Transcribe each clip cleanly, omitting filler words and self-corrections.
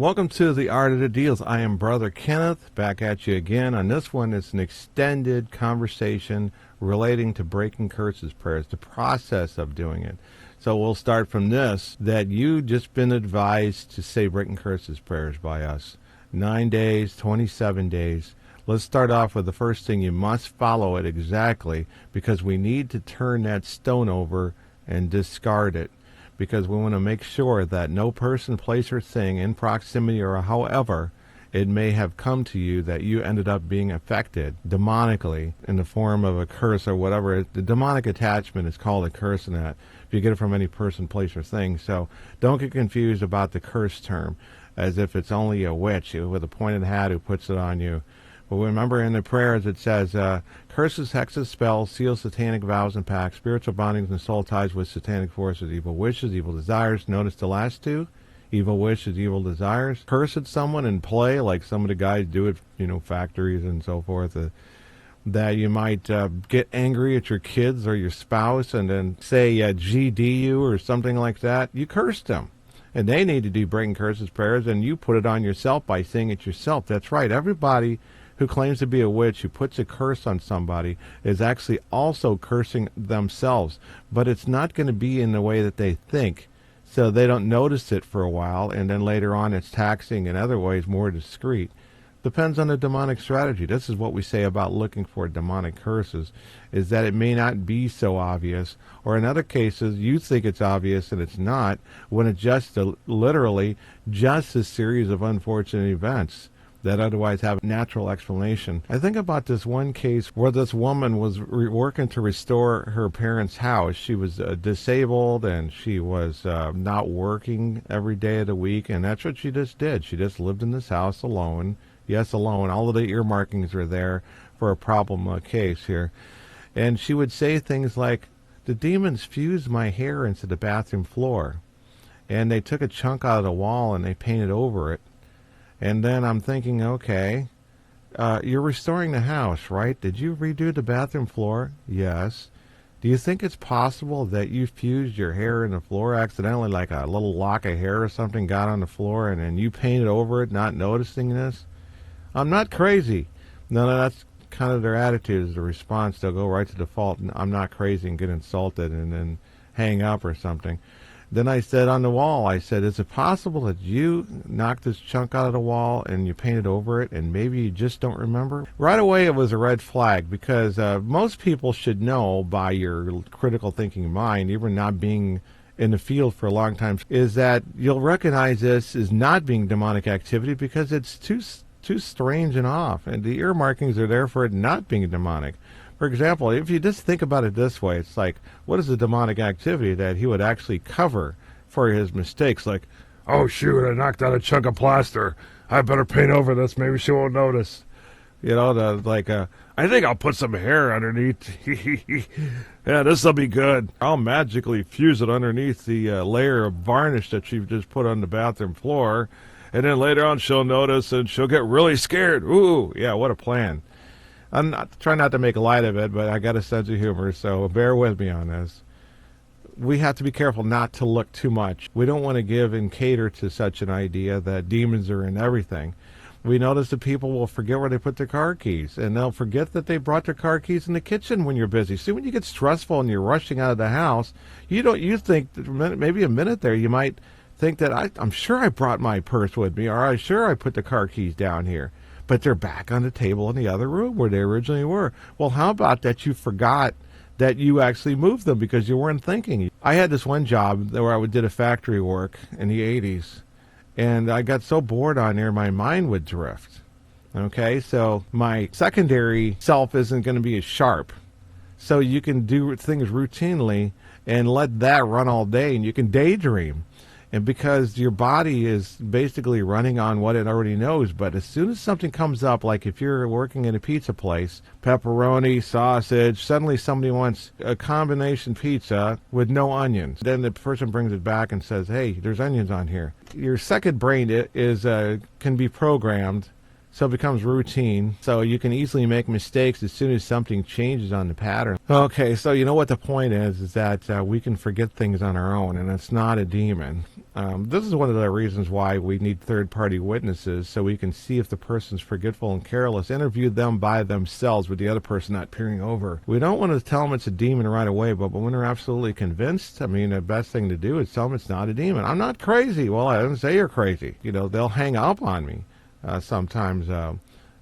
Welcome to the Art of the Deals. I am Brother Kenneth, back at you again. On this one, it's an extended conversation relating to breaking curses prayers, the process of doing it. So we'll start from this, that you just been advised to say breaking curses prayers by us. 9 days, 27 days. Let's start off with the first thing. You must follow it exactly, because we need to turn that stone over and discard it, because we want to make sure that no person, place, or thing in proximity or however it may have come to you that you ended up being affected demonically in the form of a curse or whatever. The demonic attachment is called a curse in that, if you get it from any person, place, or thing. So don't get confused about the curse term as if it's only a witch with a pointed hat who puts it on you. But remember, in the prayers it says, curses, hexes, spells, seals, satanic vows and pacts, spiritual bondings and soul ties with satanic forces, evil wishes, evil desires. Notice the last two, evil wishes, evil desires. Curse at someone in play, like some of the guys do at, factories and so forth, that you might get angry at your kids or your spouse and then say GD you or something like that. You cursed them. And they need to do breaking curses prayers, and you put it on yourself by saying it yourself. That's right. Everybody who claims to be a witch, who puts a curse on somebody, is actually also cursing themselves. But it's not going to be in the way that they think, so they don't notice it for a while, and then later on it's taxing in other ways, more discreet. Depends on the demonic strategy. This is what we say about looking for demonic curses, is that it may not be so obvious, or in other cases you think it's obvious and it's not, when it's just literally just a series of unfortunate events that otherwise have a natural explanation. I think about this one case where this woman was working to restore her parents' house. She was disabled, and she was not working every day of the week, and that's what she just did. She just lived in this house alone. Yes, alone. All of the earmarkings are there for a problem case here. And she would say things like, the demons fused my hair into the bathroom floor, and they took a chunk out of the wall and they painted over it. And then I'm thinking, okay, you're restoring the house, right? Did you redo the bathroom floor? Yes. Do you think it's possible that you fused your hair in the floor accidentally, like a little lock of hair or something got on the floor, and then you painted over it, not noticing this? I'm not crazy. No, that's kind of their attitude, is the response. They'll go right to default, and I'm not crazy, and get insulted and then hang up or something. Then I said on the wall, I said, is it possible that you knocked this chunk out of the wall and you painted over it and maybe you just don't remember? Right away it was a red flag, because most people should know by your critical thinking mind, even not being in the field for a long time, is that you'll recognize this as not being demonic activity because it's too strange and off, and the ear markings are there for it not being demonic. For example, if you just think about it this way, it's like, what is the demonic activity that he would actually cover for his mistakes? Like, oh shoot, I knocked out a chunk of plaster. I better paint over this. Maybe she won't notice. I think I'll put some hair underneath. Yeah, this'll be good. I'll magically fuse it underneath the layer of varnish that she just put on the bathroom floor. And then later on she'll notice and she'll get really scared. Ooh, yeah, what a plan. I'm not trying not to make light of it, but I got a sense of humor, so bear with me on this. We have to be careful not to look too much. We don't want to give and cater to such an idea that demons are in everything. We notice that people will forget where they put their car keys, and they'll forget that they brought their car keys in the kitchen when you're busy. See, when you get stressful and you're rushing out of the house, you think that maybe a minute there you might think that I'm sure I brought my purse with me, or I'm sure I put the car keys down here. But they're back on the table in the other room where they originally were. Well, how about that you forgot that you actually moved them because you weren't thinking? I had this one job where I did a factory work in the 80s, and I got so bored on there, my mind would drift. Okay, so my secondary self isn't going to be as sharp. So you can do things routinely and let that run all day, and you can daydream. And because your body is basically running on what it already knows, but as soon as something comes up, like if you're working in a pizza place, pepperoni, sausage, suddenly somebody wants a combination pizza with no onions. Then the person brings it back and says, hey, there's onions on here. Your second brain can be programmed So it becomes routine. So you can easily make mistakes as soon as something changes on the pattern. Okay, so you know what the point is that we can forget things on our own, and it's not a demon. This is one of the reasons why we need third-party witnesses, so we can see if the person's forgetful and careless. Interview them by themselves with the other person not peering over. We don't want to tell them it's a demon right away, but when they're absolutely convinced, I mean, the best thing to do is tell them it's not a demon. I'm not crazy. Well, I didn't say you're crazy. You know, they'll hang up on me sometimes.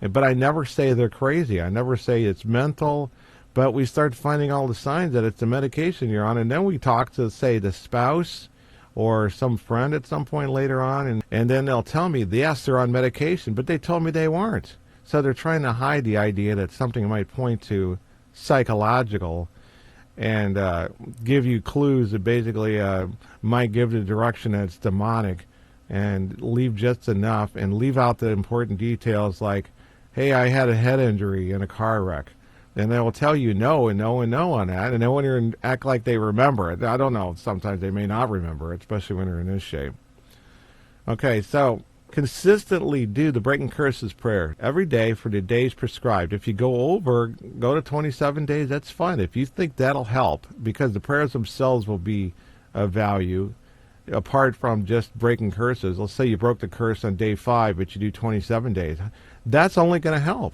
But I never say they're crazy. I never say it's mental. But we start finding all the signs that it's the medication you're on, and then we talk to, say, the spouse or some friend at some point later on, and then they'll tell me, yes, they're on medication, but they told me they weren't. So they're trying to hide the idea that something might point to psychological and give you clues that basically might give the direction that it's demonic, and leave just enough and leave out the important details like, hey, I had a head injury in a car wreck. And they will tell you no and no and no on that, and then when you're act like they remember it. I don't know. Sometimes they may not remember it, especially when they're in this shape. Okay, so consistently do the breaking curses prayer every day for the days prescribed. If you go over, go to 27 days, that's fine. If you think that'll help, because the prayers themselves will be of value, apart from just breaking curses. Let's say you broke the curse on day 5, but you do 27 days. That's only going to help.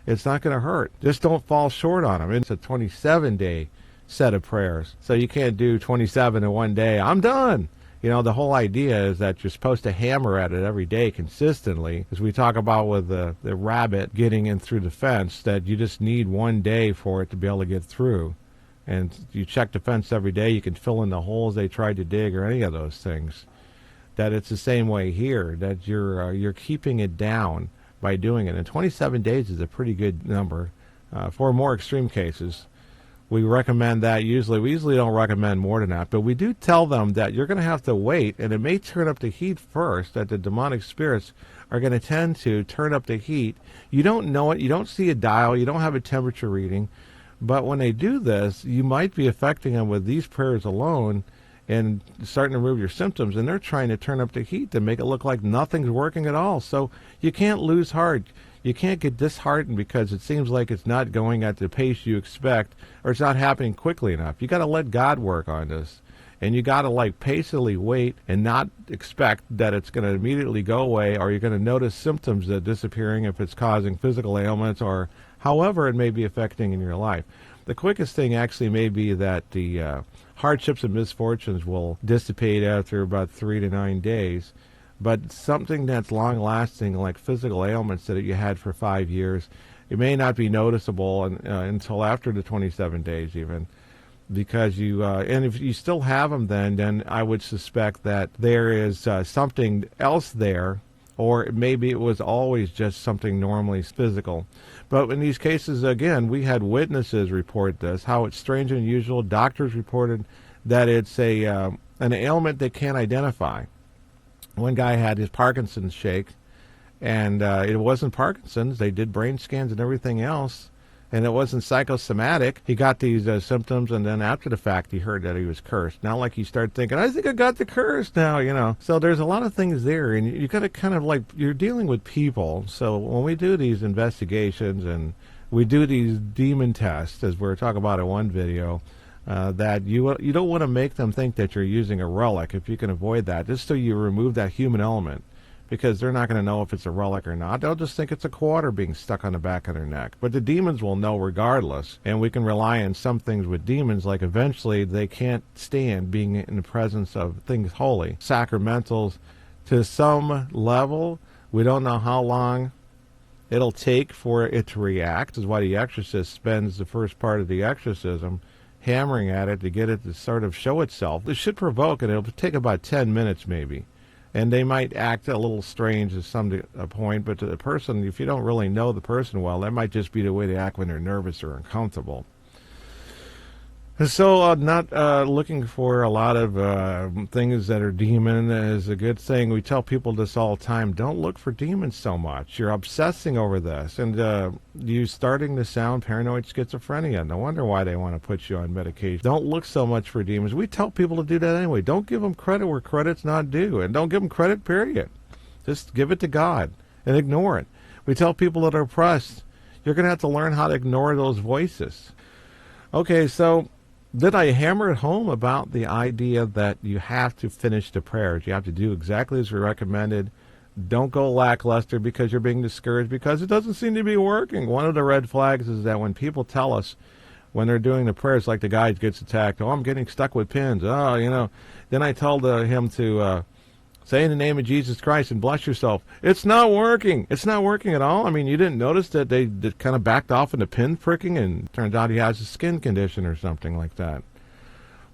It's not going to hurt. Just don't fall short on them. It's a 27-day set of prayers. So you can't do 27 in one day. I'm done. You know, the whole idea is that you're supposed to hammer at it every day consistently. As we talk about with the rabbit getting in through the fence, that you just need one day for it to be able to get through. And you check the fence every day. You can fill in the holes they tried to dig or any of those things. That it's the same way here, that you're keeping it down by doing it. And 27 days is a pretty good number. For more extreme cases, we recommend that usually. We usually don't recommend more than that, but we do tell them that you're going to have to wait, and it may turn up the heat first, that the demonic spirits are going to tend to turn up the heat. You don't know it. You don't see a dial. You don't have a temperature reading. But when they do this, you might be affecting them with these prayers alone and starting to remove your symptoms, and they're trying to turn up the heat to make it look like nothing's working at all. So you can't lose heart. You can't get disheartened because it seems like it's not going at the pace you expect, or it's not happening quickly enough. You got to let God work on this, and you got to patiently wait and not expect that it's going to immediately go away, or you're going to notice symptoms that disappearing if it's causing physical ailments or however it may be affecting in your life. The quickest thing actually may be that the hardships and misfortunes will dissipate after about 3 to 9 days. But something that's long-lasting, like physical ailments that you had for 5 years, it may not be noticeable until after the 27 days even. Because and if you still have them then I would suspect that there is something else there, or maybe it was always just something normally physical. But in these cases, again, we had witnesses report this, how it's strange and unusual. Doctors reported that it's an ailment they can't identify. One guy had his Parkinson's shake, and it wasn't Parkinson's. They did brain scans and everything else, and it wasn't psychosomatic. He got these symptoms, and then after the fact, he heard that he was cursed. Now, like, you start thinking, I think I got the curse now, you know. So there's a lot of things there, and you got to kind of you're dealing with people. So when we do these investigations and we do these demon tests, as we were talking about in one video, that you don't want to make them think that you're using a relic if you can avoid that, just so you remove that human element. Because they're not going to know if it's a relic or not. They'll just think it's a quarter being stuck on the back of their neck. But the demons will know regardless. And we can rely on some things with demons, like eventually they can't stand being in the presence of things holy. Sacramentals, to some level, we don't know how long it'll take for it to react. This is why the exorcist spends the first part of the exorcism hammering at it to get it to sort of show itself. It should provoke it. It'll take about 10 minutes maybe. And they might act a little strange at some point, but to the person, if you don't really know the person well, that might just be the way they act when they're nervous or uncomfortable. So not looking for a lot of things that are demon is a good thing. We tell people this all the time. Don't look for demons so much. You're obsessing over this. And you starting to sound paranoid schizophrenia. No wonder why they want to put you on medication. Don't look so much for demons. We tell people to do that anyway. Don't give them credit where credit's not due. And don't give them credit, period. Just give it to God and ignore it. We tell people that are oppressed, you're going to have to learn how to ignore those voices. Okay, so did I hammer it home about the idea that you have to finish the prayers? You have to do exactly as we recommended. Don't go lackluster because you're being discouraged because it doesn't seem to be working. One of the red flags is that when people tell us when they're doing the prayers, like the guy gets attacked, oh, I'm getting stuck with pins. Oh, Then I told him to say in the name of Jesus Christ and bless yourself. It's not working. It's not working at all. I mean, you didn't notice that they kind of backed off into pin pricking, and turns out he has a skin condition or something like that.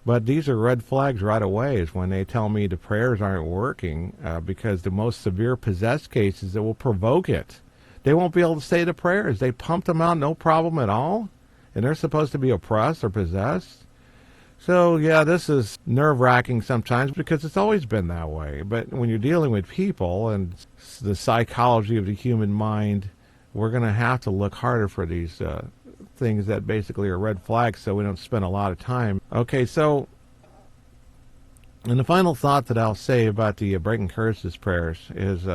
But these are red flags right away is when they tell me the prayers aren't working because the most severe possessed cases that will provoke it. They won't be able to say the prayers. They pumped them out, no problem at all. And they're supposed to be oppressed or possessed. So, yeah, this is nerve-wracking sometimes because it's always been that way. But when you're dealing with people and the psychology of the human mind, we're going to have to look harder for these things that basically are red flags so we don't spend a lot of time. Okay, so, and the final thought that I'll say about the breaking curses prayers is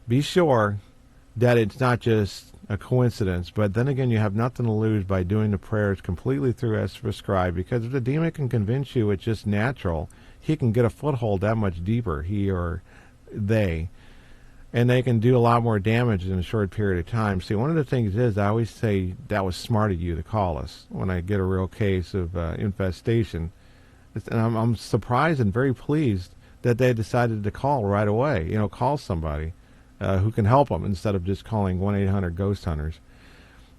be sure that it's not just a coincidence, but then again, you have nothing to lose by doing the prayers completely through as prescribed, because if the demon can convince you it's just natural, he can get a foothold that much deeper, he or they, and they can do a lot more damage in a short period of time. See, one of the things is, I always say that was smart of you to call us when I get a real case of infestation. And I'm surprised and very pleased that they decided to call right away, call somebody who can help them instead of just calling 1-800-GHOST Hunters,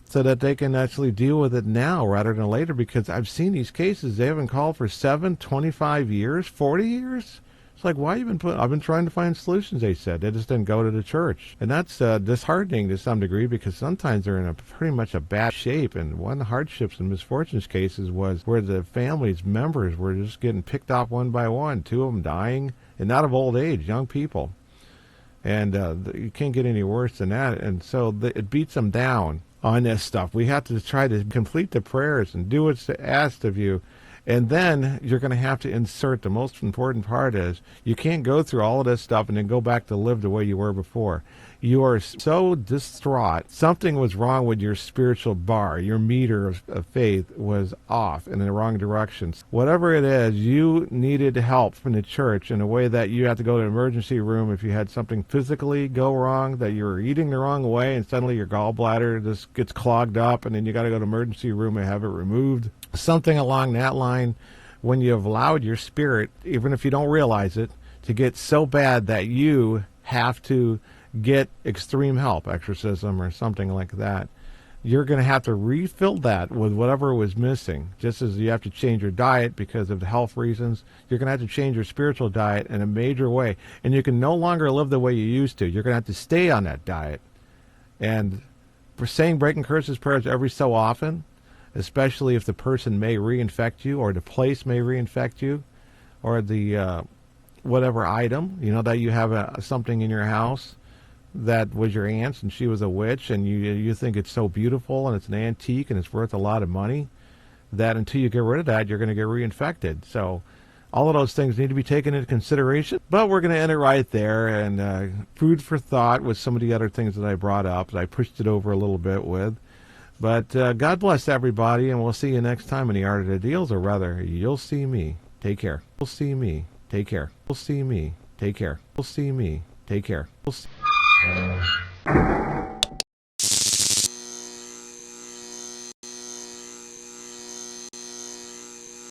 so that they can actually deal with it now rather than later, because I've seen these cases, they haven't called for 7, 25 years, 40 years. It's like, why you been I've been trying to find solutions, they said. They just didn't go to the church. And that's disheartening to some degree, because sometimes they're in a pretty much a bad shape. And one of the hardships and misfortunes cases was where the family's members were just getting picked off one by one, 2 of them dying, and not of old age, young people. And you can't get any worse than that. And so it beats them down on this stuff. We have to try to complete the prayers and do what's asked of you. And then you're going to have to insert, the most important part is, you can't go through all of this stuff and then go back to live the way you were before. You are so distraught. Something was wrong with your spiritual bar. Your meter of faith was off in the wrong direction. Whatever it is, you needed help from the church in a way that you had to go to an emergency room if you had something physically go wrong, that you were eating the wrong way and suddenly your gallbladder just gets clogged up and then you got to go to an emergency room and have it removed. Something along that line, when you have allowed your spirit, even if you don't realize it, to get so bad that you have to get extreme help, exorcism or something like that, you're going to have to refill that with whatever was missing. Just as you have to change your diet because of the health reasons, you're going to have to change your spiritual diet in a major way. And you can no longer live the way you used to. You're going to have to stay on that diet. And for saying breaking curses prayers every so often, especially if the person may reinfect you, or the place may reinfect you, or the whatever item, that you have something in your house that was your aunt's and she was a witch, and you think it's so beautiful and it's an antique and it's worth a lot of money, that until you get rid of that, you're going to get reinfected. So all of those things need to be taken into consideration. But we're going to end it right there, and food for thought with some of the other things that I brought up, that I pushed it over a little bit with. But God bless everybody, and we'll see you next time in the Art of the Deals, or rather, you'll see me. Take care. You'll see me. Take care. You'll see me. Take care. You'll see me. Take care. You'll see